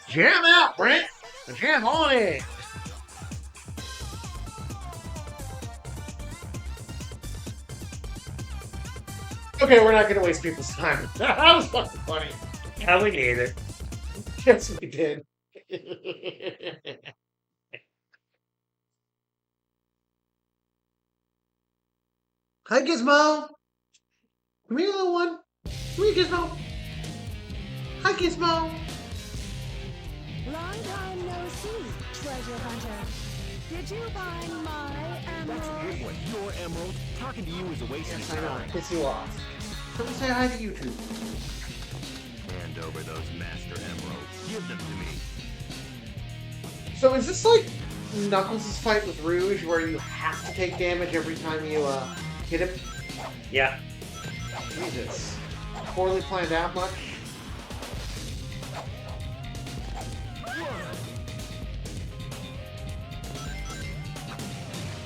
Jam out, Brent! Jam on it! Okay, we're not gonna waste people's time. That was fucking funny. Yeah, we need it. Yes, we did. Hi, Gizmo! Come here, little one. Come here, Gizmo. Hi, Gizmo. Long time no see, treasure hunter. Did you find my That's emerald? your one. Your emerald. Talking to you is a waste Yes, of I know. time. It pisses you off. Come say hi to YouTube. Hand over those master emeralds. Give them to me. So is this like Knuckles' fight with Rouge, where you have to take damage every time you hit him? Yeah. Jesus. Poorly planned out much?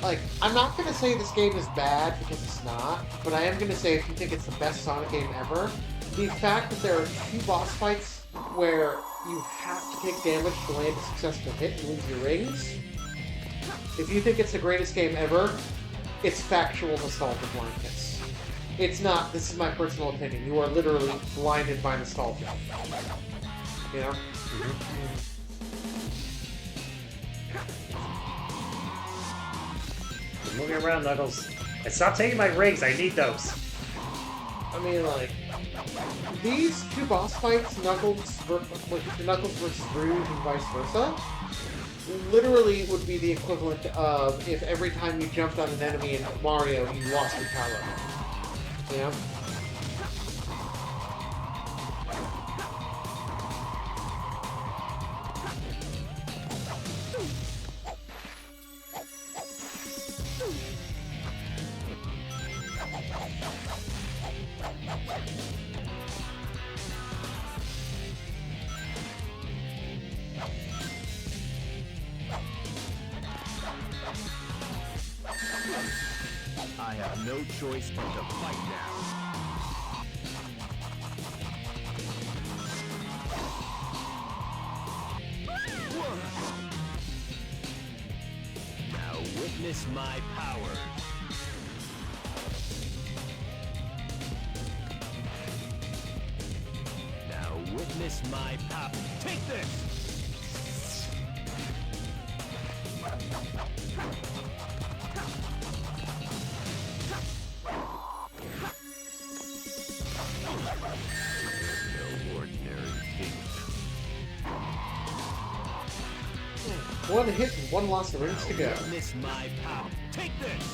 Like, I'm not gonna say this game is bad because it's not, but I am gonna say if you think it's the best Sonic game ever, the fact that there are 2 boss fights where you have to take damage to land a successful hit and lose your rings, if you think it's the greatest game ever, it's factual nostalgia blindness. It's not, this is my personal opinion, you are literally blinded by nostalgia. You know? Keep moving around, Knuckles. And stop taking my rings. I need those. I mean, like, these 2 boss fights, Knuckles versus Rouge and vice versa, literally would be the equivalent of if every time you jumped on an enemy in Mario, you lost your power. You know? I have no choice but to fight now. Now witness my power. Now witness my power. Take this! No ordinary thief. One hit and 1 loss of rings to go. Witness my power. Take this!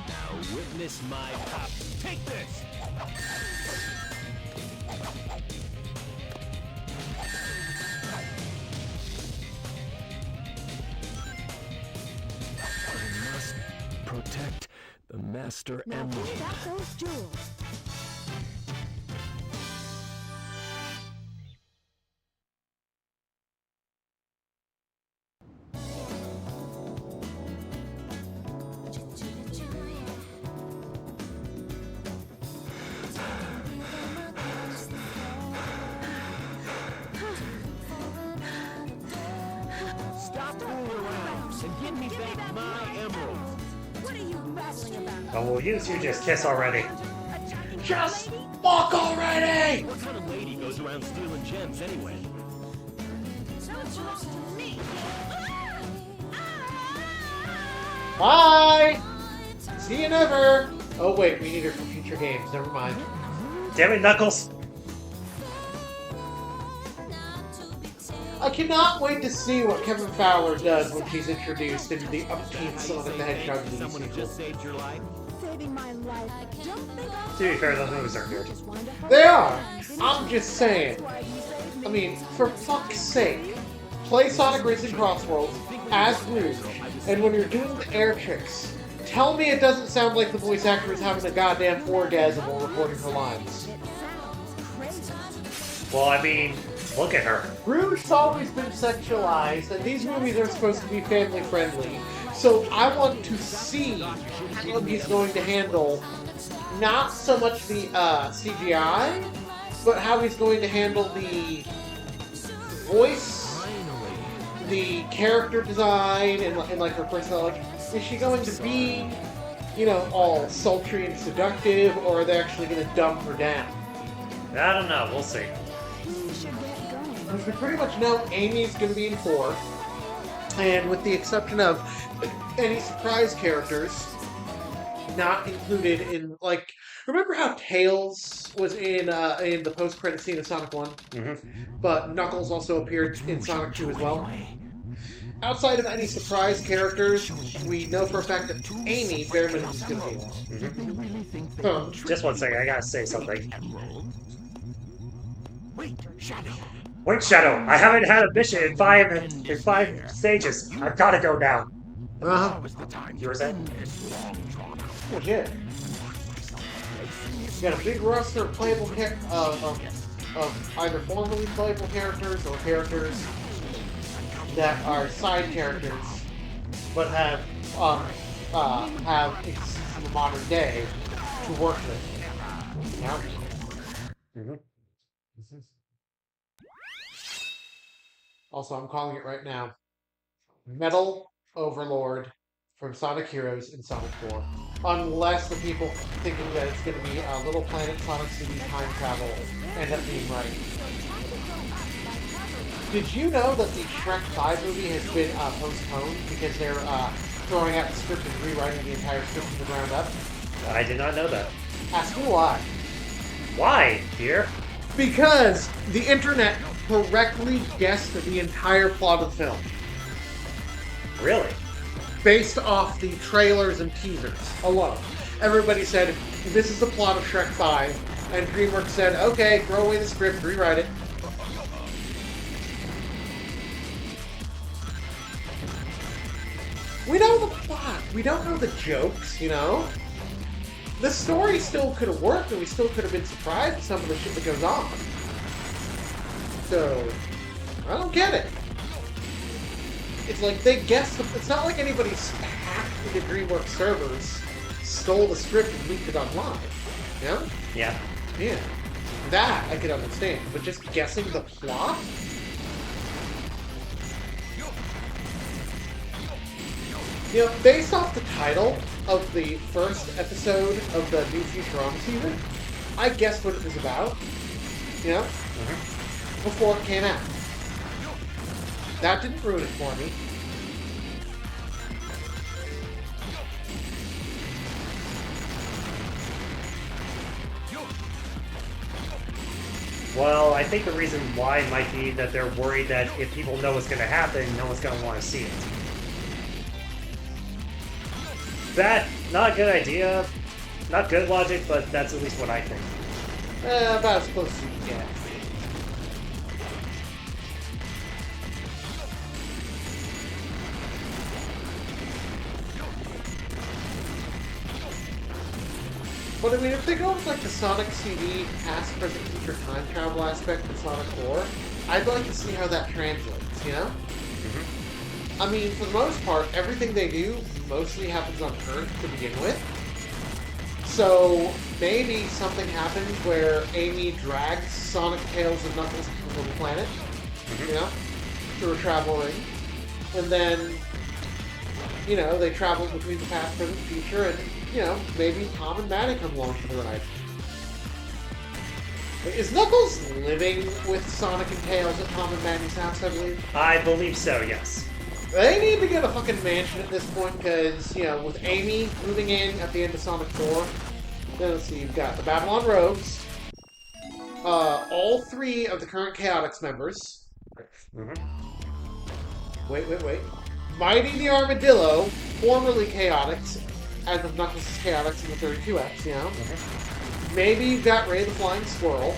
Now witness my power. Take this! I must protect the Master Now Emerald. give back those jewels. Stop fooling around and give me back my emeralds. What are you babbling about? Oh, we'll use you just kiss already. Just fuck already! What kind of lady goes around stealing gems anyway? Don't talk to me. Bye! See you never! Oh wait, we need her for future games, never mind. Damn it, Knuckles. I cannot wait to see what Kevin Fowler does when she's introduced into the upbeat Sonic the Hedgehog movie Someone who sequel. just saved your life? Saving my life. Don't think I'll To be fair, those movies are good. just wanted to help They you. are! Didn't I'm you? just saying. That's why you saved me. I mean, for fuck's sake, play Sonic Racing Crossworlds as Rouge, and when you're doing the air tricks, tell me it doesn't sound like the voice actor is having a goddamn orgasm while recording her lines. It sounds crazy. Well, I mean, look at her. Rouge's always been sexualized, and these movies are supposed to be family friendly. So I want to see how he's going to handle not so much the CGI, but how he's going to handle the voice, the character design, and like her personality. Is she going to be, all sultry and seductive, or are they actually going to dumb her down? I don't know. We'll see. Who should get going? Because we pretty much know Amy's going to be in 4, and with the exception of any surprise characters not included in, like, remember how Tails was in the post-credit scene of Sonic 1? Mm-hmm. But Knuckles also appeared in Sonic 2 as well. Outside of any surprise characters, we know for a fact that Amy, bare minimum, is going to be one. So, Just one second. I gotta say something. Wait, Shadow. I haven't had a mission in five stages. I've gotta go now. You were saying? legit. You got a big roster of playable of either formerly playable characters or characters that are side characters, but have existed in the modern day to work with. Yeah. Mm-hmm. Also, I'm calling it right now. Metal Overlord from Sonic Heroes and Sonic 4. Unless the people thinking that it's going to be a Little Planet Sonic CD time travel end up being right. Did you know that the Shrek 5 movie has been postponed because they're throwing out the script and rewriting the entire script from the ground up? I did not know that. Ask me why. Why, dear? Because the internet correctly guessed the entire plot of the film. Really? Based off the trailers and teasers alone. Everybody said, this is the plot of Shrek 5. And DreamWorks said, okay, throw away the script, rewrite it. We know the plot. We don't know the jokes, The story still could have worked, and we still could have been surprised at some of the shit that goes on. So, I don't get it. It's like they guessed. It's not like anybody's hacked into DreamWorks servers, stole the script, and leaked it online. Yeah? Yeah. Yeah. That I could understand. But just guessing the plot? Based off the title of the first episode of the new Futurama season, I guessed what it was about. Before it came out. That didn't ruin it for me. Well, I think the reason why might be that they're worried that if people know what's going to happen, no one's going to want to see it. That, not a good idea. Not good logic, but that's at least what I think. About as close as you can get. But I mean, if they go with like the Sonic CD past, present, future time travel aspect of Sonic 4, I'd like to see how that translates, I mean, for the most part, everything they do mostly happens on Earth to begin with. So maybe something happens where Amy drags Sonic, Tails, and Knuckles to the little planet, through a travel ring. And then, they travel between the past, present, future, and maybe Tom and Maddie come along for the ride. Is Knuckles living with Sonic and Tails at Tom and Maddie's house, I believe? I believe so, yes. They need to get a fucking mansion at this point, because, with Amy moving in at the end of Sonic 4, then let's see, you've got the Babylon Rogues, all 3 of the current Chaotix members. Wait. Mighty the Armadillo, formerly Chaotix, as of Knuckles' Chaotix in the 32X, Maybe you've got Ray the Flying Squirrel,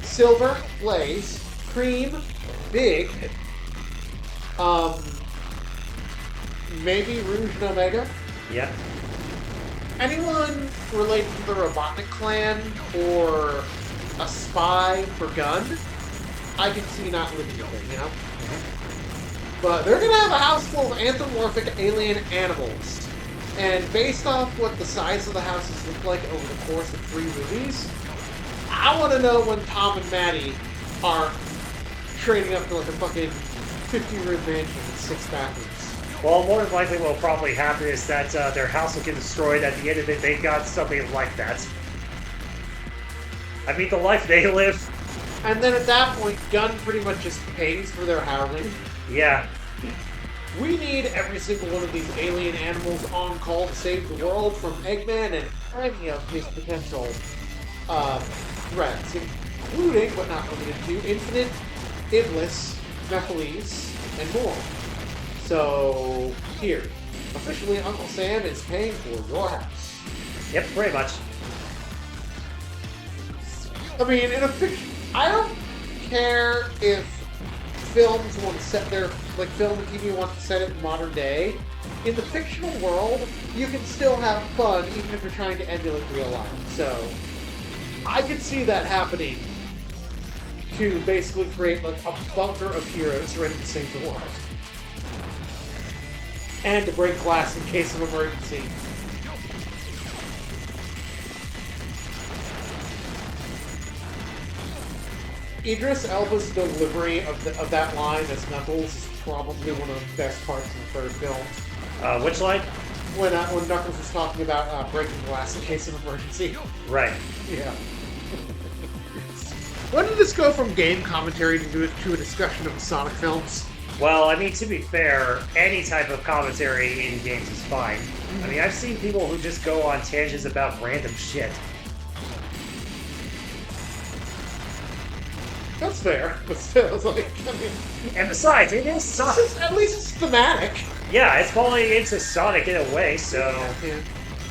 Silver, Blaze, Cream, Big, maybe Rouge and Omega. Yeah. Anyone related to the Robotnik clan or a spy for Gun, I can see not living with it, you know? But they're gonna have a house full of anthropomorphic alien animals. And based off what the size of the houses look like over the course of 3 movies, I want to know when Tom and Maddie are trading up to like a fucking 50-room mansion with 6 bathrooms. Well, more than likely what will probably happen is that their house will get destroyed. At the end of it, they got something like that. I mean, the life they live. And then at that point, Gunn pretty much just pays for their housing. Yeah. We need every single one of these alien animals on call to save the world from Eggman and any of his potential threats, including, but not limited to, Infinite, Iblis, Nephiles, and more. So, here, officially Uncle Sam is paying for your house. Yep, pretty much. I mean, in a fiction, I don't care if films want to set their, like film and TV want to set it in modern day. In the fictional world, you can still have fun even if you're trying to emulate real life. So, I could see that happening to basically create like a bunker of heroes ready to save the world. And to break glass in case of emergency. Idris Elba's delivery of that line as Knuckles is probably one of the best parts in the third film. Which line? When Knuckles was talking about breaking glass in case of emergency. Right. Yeah. When did this go from game commentary to a discussion of the Sonic films? Well, I mean, to be fair, any type of commentary in games is fine. I mean, I've seen people who just go on tangents about random shit. That's fair, but still, it's like, I mean, And besides, it is Sonic. at least it's thematic. Yeah, it's falling into Sonic in a way, so... Yeah.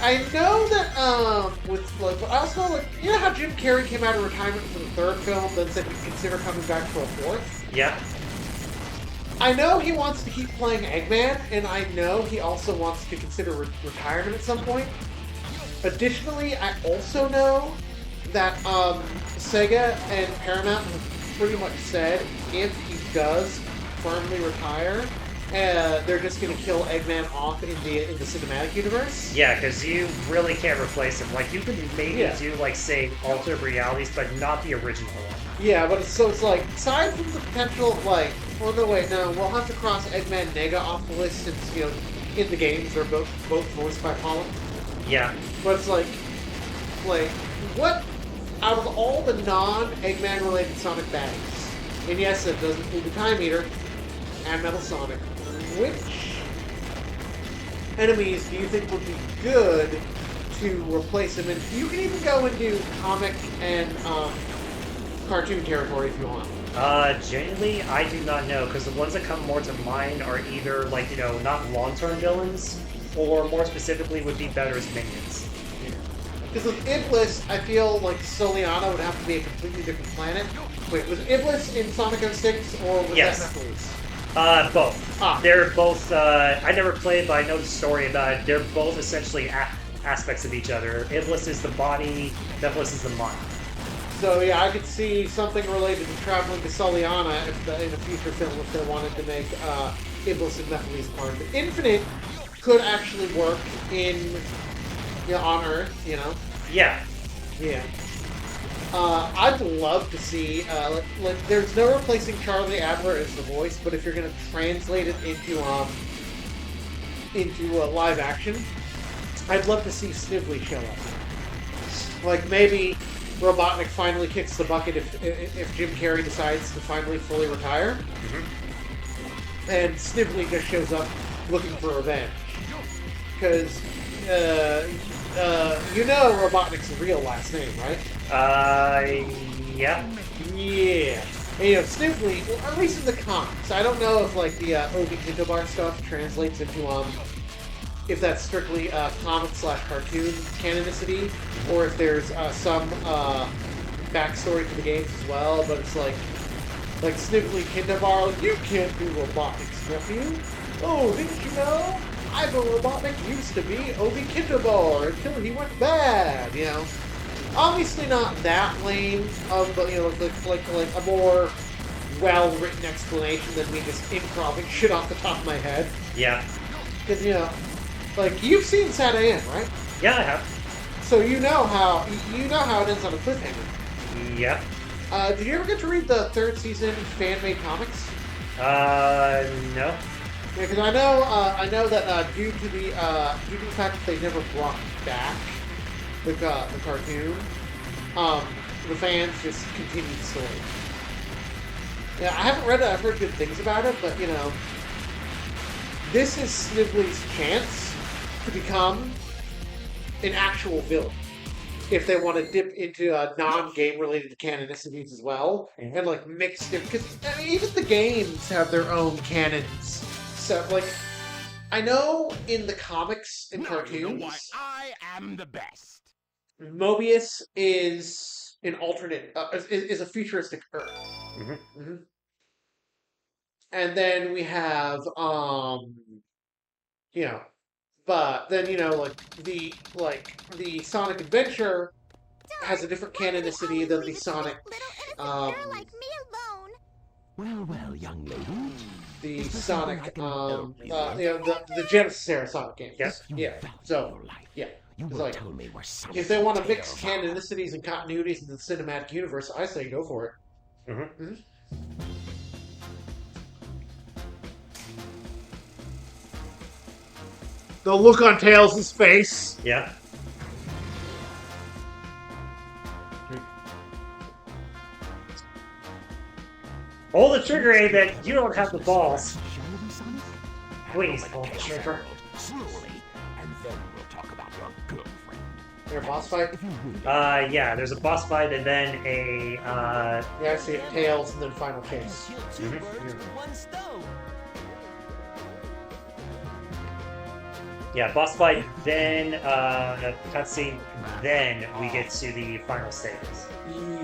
I know that, with, like, I also know, like, you know how Jim Carrey came out of retirement for the third film, then said he'd consider coming back for a fourth? Yeah. I know he wants to keep playing Eggman, and I know he also wants to consider retirement at some point. Additionally, I also know that, Sega and Paramount have pretty much said if he does firmly retire, they're just going to kill Eggman off in the cinematic universe. Yeah, because you really can't replace him. Like, you can maybe do, like, say, alternate realities, but not the original one. Yeah, but it's like, aside from the potential of, like, well, no, wait, no, we'll have to cross Eggman and Nega off the list since, you know, in the games they're both voiced by Pollen. Yeah. But it's like, what, out of all the non-Eggman related Sonic baddies, and yes, it does include the Time Eater and Metal Sonic, which enemies do you think would be good to replace him? And you can even go into comic and cartoon territory if you want. Genuinely, I do not know, because the ones that come more to mind are either, like, you know, not long-term villains, or more specifically would be better as minions. Because with Iblis, I feel like Soliana would have to be a completely different planet. Wait, was Iblis in Sonic 06, or was Yes. that Nephiles? Both. Ah. They're both, I never played, but I know the story about it. They're both essentially aspects of each other. Iblis is the body, Nephilis is the mind. So yeah, I could see something related to traveling to Soliana in a future film if they wanted to make Iblis and Nephiles part of it. Infinite could actually work on Earth, you know? Yeah. Yeah. I'd love to see, like, there's no replacing Charlie Adler as the voice, but if you're going to translate it into live action, I'd love to see Snively show up. Like, maybe Robotnik finally kicks the bucket if Jim Carrey decides to finally fully retire, and Snively just shows up looking for revenge. Because, you know Robotnik's real last name, right? Yeah. Yeah. And, you know, Snively, well, at least in the comics, I don't know if, like, the Obi Kintobar stuff translates into, if that's strictly comic/cartoon canonicity, or if there's some backstory to the games as well, but it's like Snively Kintobar, you can't be Robotnik's nephew. Oh, didn't you know? Ivo Robotnik used to be Obi Kintobar until he went bad, you know? Obviously not that lame, but like a more well-written explanation than me just improving shit off the top of my head. Yeah. Because like you've seen Saturday, right? Yeah, I have. So you know how it ends on a cliffhanger. Yep. Did you ever get to read the third season fan-made comics? No. Yeah, because I know that due to the fact that they never brought back the cartoon, the fans just continued the story. Yeah, I haven't read it. I've heard good things about it, but this is Snively's chance to become an actual villain. If they want to dip into non-game related canonicities as well, and like mix it, because even the games have their own canons. So like, I know in the comics and cartoons, you know why I am the best. Mobius is an alternate, is a futuristic Earth. Mm-hmm. And then we have, but then the Sonic Adventure has a different canonicity than the Sonic, Well, young lady. the Is there Sonic, something I can help you the Genesis era Sonic games. Yes. You Yeah. value So your life. yeah, You it's will like tell me where Sonic if they want to and mix Tails are. canonicities and continuities in the cinematic universe, I say go for it. Mm-hmm. The look on Tails' face. Yeah. Pull the trigger, Eggman. You don't have the balls. Shall we, Sonic? Please Handle pull the the chaos trigger. world slowly, and then we'll talk about your girlfriend. There, boss fight. If you really Yeah, there's a boss fight and then a, Yeah, I see it. Tails and then final chase. Mhm. yeah, boss fight, then, cutscene, then we get to the final stages.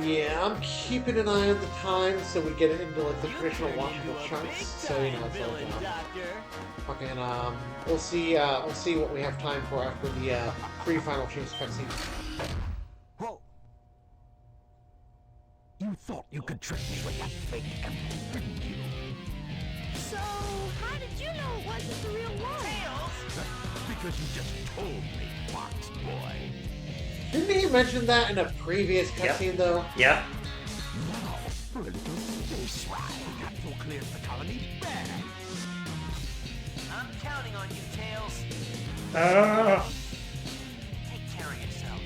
Yeah, I'm keeping an eye on the time so we get it into like the traditional watchable chunks. So it's like fucking we'll see what we have time for after the pre-final chase cutscene. Whoa! You thought you could trick me with that fake emerald, didn't you? So, how did you know it wasn't the real one? Because you just told me, Fox Boy. Didn't he mention that in a previous Yep. cutscene though? Yeah. Now, for a little space ride. Capital clears the colony back. I'm counting on you, Tails. Take care of yourself.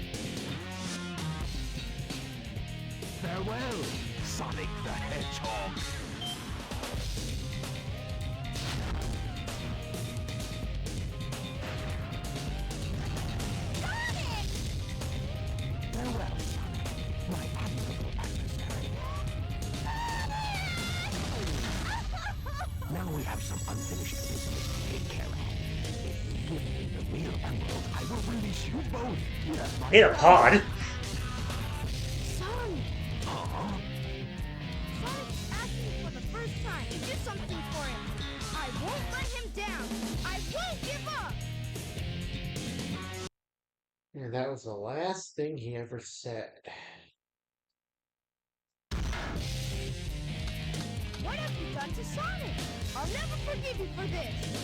Farewell, Sonic the Hedgehog. Farewell, Sonic, my admirable adversary. Now we have some unfinished business to take care of. If you give me the real emerald, I will release you both. Yes, my In a pod. Sonic! Huh? Sonic's asking for the first time to do something for him. I won't let him down. I won't give up. And that was the last thing he ever said. What have you done to Sonic? I'll never forgive you for this.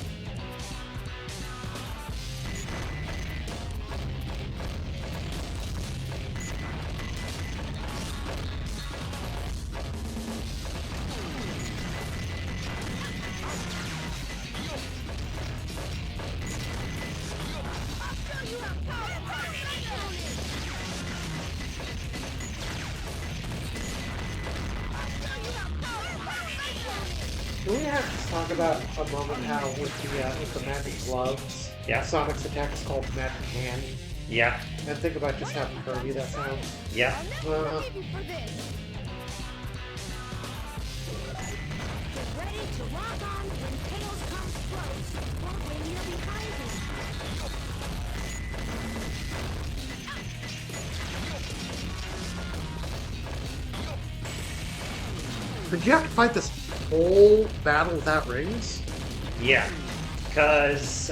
I'll show you how powerful Cyclone is. I'll show you how powerful Cyclone is. Do we have to talk about a moment how with the magic gloves, Yeah. Sonic's attack is called Magic Hand? Yeah. And think about just how curvy that sounds. Yeah. I'll never forgive you for this. Get ready to rock on when Tails comes close, or when you're behind him. Did you have to fight this whole battle without rings? Yeah. Because,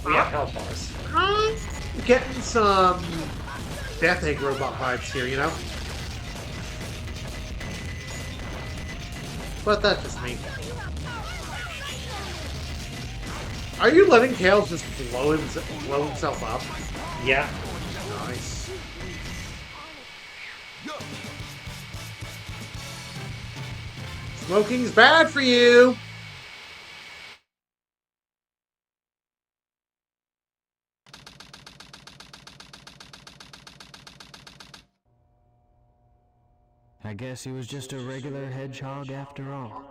we have health bars. I'm getting some Death Egg robot vibes here, you know? But that's just me. Are you letting Tails just blow himself up? Yeah. Nice. Smoking's bad for you! I guess he was just a regular hedgehog after all.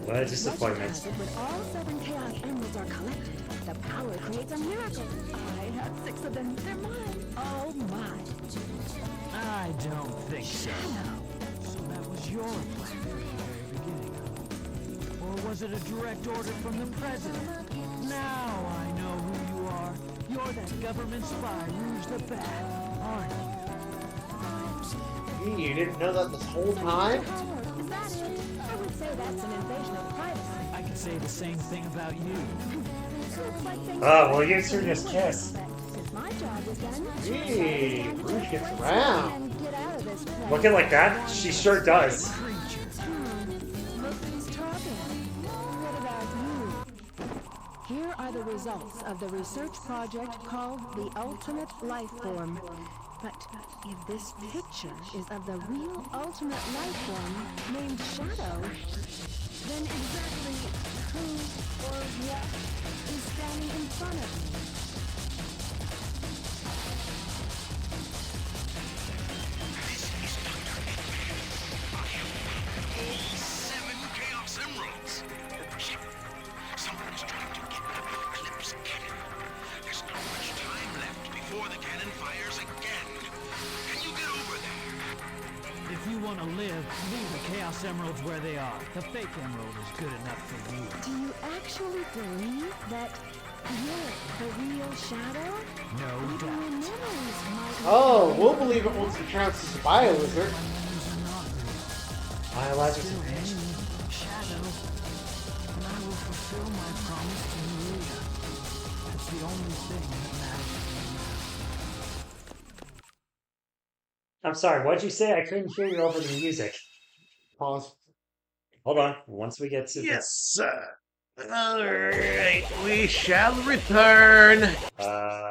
What a disappointment. Legend has it, when all 7 Chaos Emeralds are collected, the power creates a miracle. I have 6 of them. They're mine. Oh my. I don't think so. So that was your plan from the very beginning, huh? Or was it a direct order from the president? Now I know who you are. You're that government spy, Rouge the Bat, aren't you? You didn't know that this whole time? Oh, is that it? I would say that's an invasion of privacy. I could say the same thing about you. Looks like things Oh, well, you two just kiss. Since my job is done, Gee, Rouge gets around. and get out of this place. Looking like that, she sure does. Creature. Look who's talking. What about you? Here are the results of the research project called the Ultimate Life Form. But if this picture is of the real ultimate life form named Shadow, then exactly who or what is standing in front of me? All 7 Chaos Emeralds. Someone's trying to get the Eclipse cannon. There's not much time left before the cannon fires again. Can you get over there? If you want to live, leave the Chaos Emeralds where they are. The fake emerald is good enough for you. Do you actually believe that you're the real Shadow? No Even your doubt. memories might... Oh, we'll believe it once he counts as a bio-lizard. Biologic's Still a bitch. me, Shadow. And I will fulfill my promise to Maria. That's the only thing that matters to me now. I'm sorry, what'd you say? I couldn't hear you over the music. Pause. Hold on. Once we get to Yes, sir. Alright, we shall return. the...